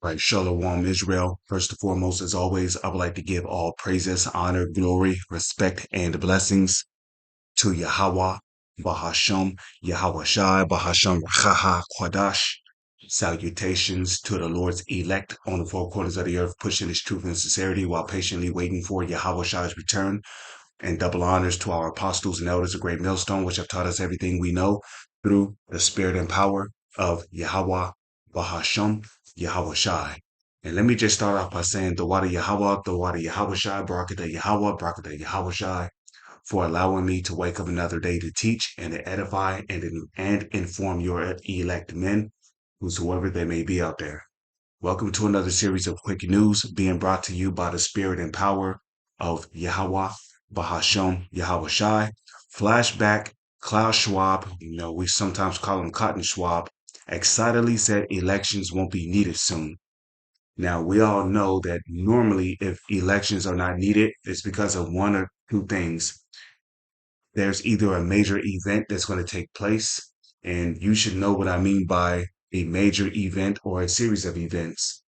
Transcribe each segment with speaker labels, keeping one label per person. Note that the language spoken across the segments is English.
Speaker 1: Right, Shalom Israel. First and foremost, as always, I would like to give all praises, honor, glory, respect, and blessings to Yahweh, Bahasham, Yahweh Shai, Bahasham Rachaha Kwadash. Salutations to the Lord's elect on the four corners of the earth, pushing his truth and sincerity while patiently waiting for Yahweh Shai's return. And double honors to our apostles and elders of Great Millstone, which have taught us everything we know through the spirit and power of Yahweh, Bahasham, Yahweh Shai. And let me just start off by saying the water Yahweh, the water Yahweh Shai, Barakatah Yahweh, Barakatah Yahweh Shai, for allowing me to wake up another day to teach and to edify and inform your elect men, whosoever they may be out there. Welcome to another series of quick news being brought to you by the spirit and power of Yahweh, Bahasham, Yahweh Shai. Flashback, Klaus Schwab, we sometimes call him Cotton Schwab, excitedly said elections won't be needed soon. Now, we all know that normally if elections are not needed, it's because of one or two things. There's either a major event that's going to take place, and you should know what I mean by a major event or a series of events.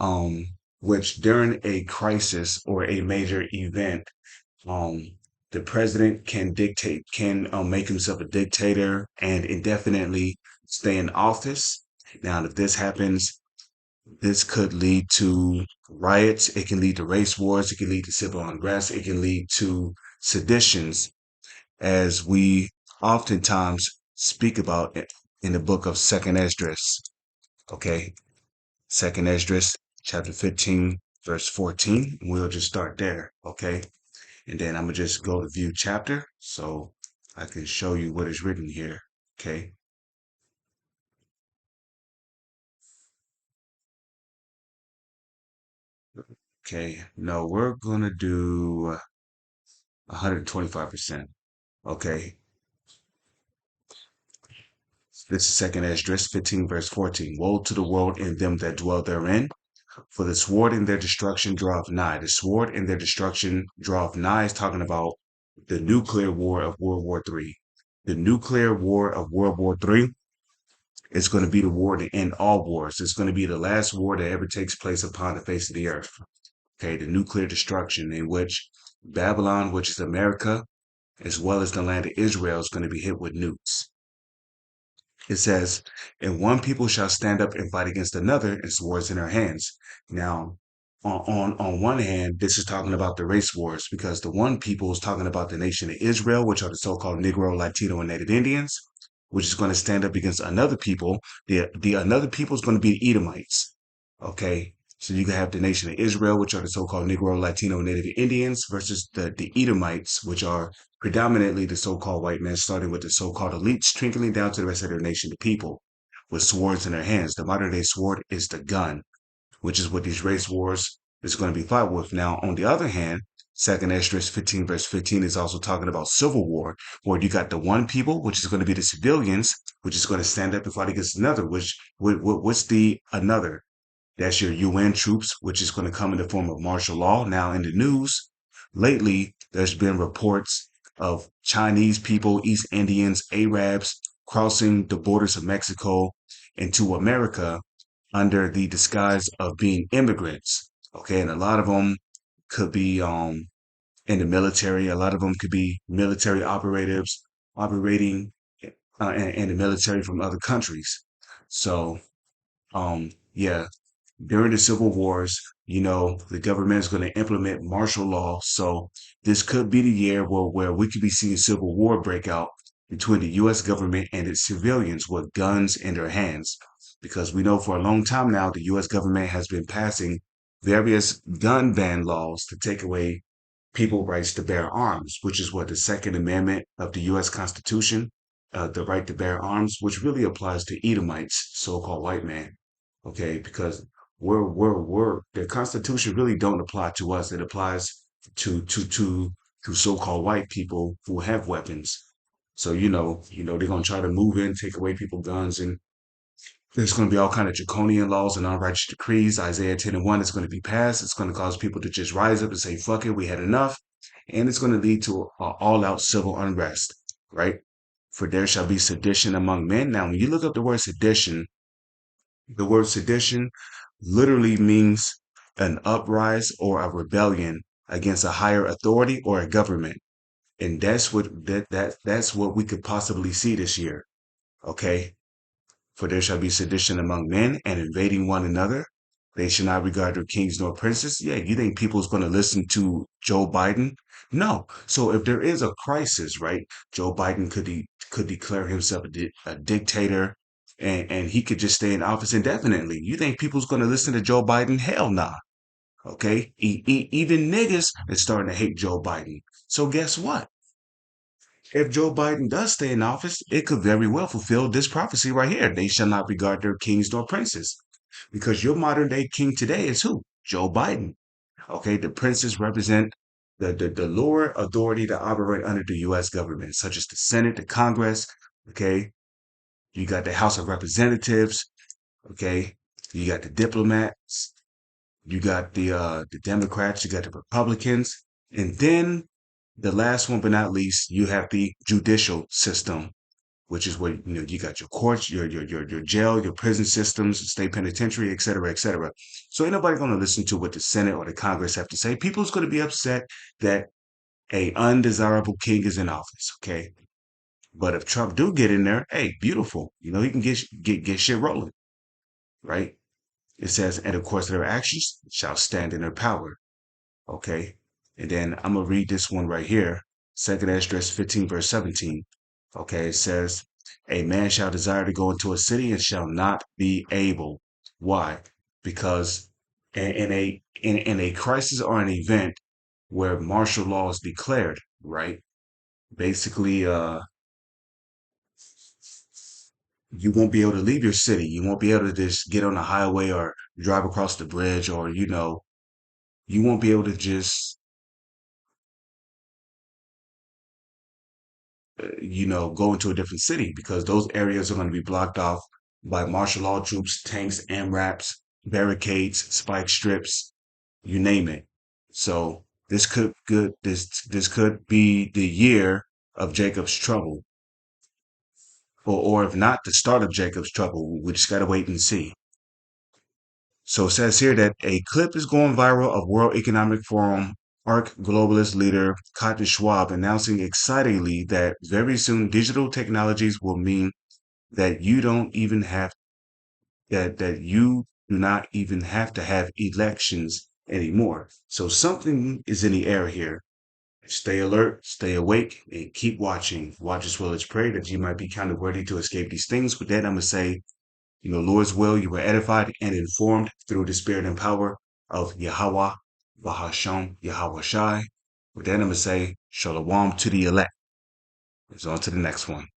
Speaker 1: um, which during a crisis or a major event, the president can make himself a dictator and indefinitely stay in office. Now, if this happens, this could lead to riots. It can lead to race wars. It can lead to civil unrest. It can lead to seditions, as we oftentimes speak about it in the book of Second Esdras. Okay, Second Esdras, chapter 15, verse 14. We'll just start there, okay? And then I'm going to just go to view chapter so I can show you what is written here, okay? Okay, no, we're going to do 125%, okay? This is Second Esdras 15, verse 14. Woe to the world and them that dwell therein, for the sword in their destruction draweth nigh. The sword in their destruction draweth nigh is talking about the nuclear war of World War III. The nuclear war of World War III is going to be the war to end all wars. It's going to be the last war that ever takes place upon the face of the earth. Okay, the nuclear destruction in which Babylon, which is America, as well as the land of Israel, is going to be hit with nukes. It says, and one people shall stand up and fight against another, and swords in their hands. Now, on one hand, this is talking about the race wars, because the one people is talking about the nation of Israel, which are the so-called Negro, Latino, and Native Indians, which is going to stand up against another people. The another people is going to be the Edomites. Okay, so you can have the nation of Israel, which are the so-called Negro, Latino, and Native Indians, versus the Edomites, which are predominantly the so-called white men, starting with the so-called elites, trickling down to the rest of their nation, the people, with swords in their hands. The modern day sword is the gun, which is what these race wars is going to be fought with. Now, on the other hand, Second Esdras 15, verse 15 is also talking about civil war, where you got the one people, which is going to be the civilians, which is going to stand up and fight against another, what's the another? That's your UN troops, which is going to come in the form of martial law. Now, in the news lately, there's been reports of Chinese people, East Indians, Arabs crossing the borders of Mexico into America under the disguise of being immigrants. Okay, and a lot of them could be in the military. A lot of them could be military operatives operating in the military from other countries. So, yeah, during the civil wars, the government is going to implement martial law. So this could be the year where we could be seeing civil war break out between the U.S. government and its civilians with guns in their hands. Because we know for a long time now, the U.S. government has been passing various gun ban laws to take away people rights to bear arms, which is what the Second Amendment of the U.S. Constitution, the right to bear arms, which really applies to Edomites, so-called white man. Okay, because we're the Constitution really don't apply to us. It applies to so-called white people who have weapons. So they're gonna try to move in, take away people guns, and there's going to be all kind of draconian laws and unrighteous decrees. Isaiah 10 and 1 is going to be passed. It's going to cause people to just rise up and say, fuck it, we had enough. And it's going to lead to all out civil unrest, right? For there shall be sedition among men. Now, when you look up the word sedition, The word sedition literally means an uprise or a rebellion against a higher authority or a government. And that's what we could possibly see this year. Okay. For there shall be sedition among men and invading one another. They shall not regard their kings nor princes. Yeah, you think people's going to listen to Joe Biden? No. So if there is a crisis, right, Joe Biden could declare himself a dictator, and he could just stay in office indefinitely. You think people's going to listen to Joe Biden? Hell nah. Okay. Even niggas is starting to hate Joe Biden. So guess what? If Joe Biden does stay in office, it could very well fulfill this prophecy right here. They shall not regard their kings nor princes. Because your modern day king today is who? Joe Biden. Okay, the princes represent the lower authority to operate under the US government, such as the Senate, the Congress. Okay, you got the House of Representatives. Okay, you got the diplomats, you got the Democrats, you got the Republicans, and then the last one but not least, you have the judicial system, which is where you got your courts, your jail, your prison systems, state penitentiary, et cetera, et cetera. So ain't nobody going to listen to what the Senate or the Congress have to say. People's going to be upset that a undesirable king is in office. Okay, but if Trump do get in there, hey, beautiful. He can get shit rolling, right? It says, and of course their actions shall stand in their power. Okay. And then I'm going to read this one right here. Second Esdras 15, verse 17. Okay. It says, a man shall desire to go into a city and shall not be able. Why? Because in a crisis or an event where martial law is declared, right? Basically, you won't be able to leave your city. You won't be able to just get on the highway or drive across the bridge, or, you won't be able to just go into a different city because those areas are going to be blocked off by martial law troops, tanks, AMRAPs, barricades, spike strips, you name it. So this could be the year of Jacob's trouble, or if not, the start of Jacob's trouble. We just gotta wait and see. So it says here that a clip is going viral of World Economic Forum ARC globalist leader Cotton Schwab announcing excitingly that very soon digital technologies will mean that you don't even have that you do not even have to have elections anymore. So something is in the air here. Stay alert, stay awake, and keep watching. Watch as well as pray that you might be counted worthy to escape these things. With that, I'm gonna say, Lord's will, you were edified and informed through the spirit and power of Yahweh, Bahasham, Yahweh Shai. With that, I'm gonna say, Shalom to the elect. It's on to the next one.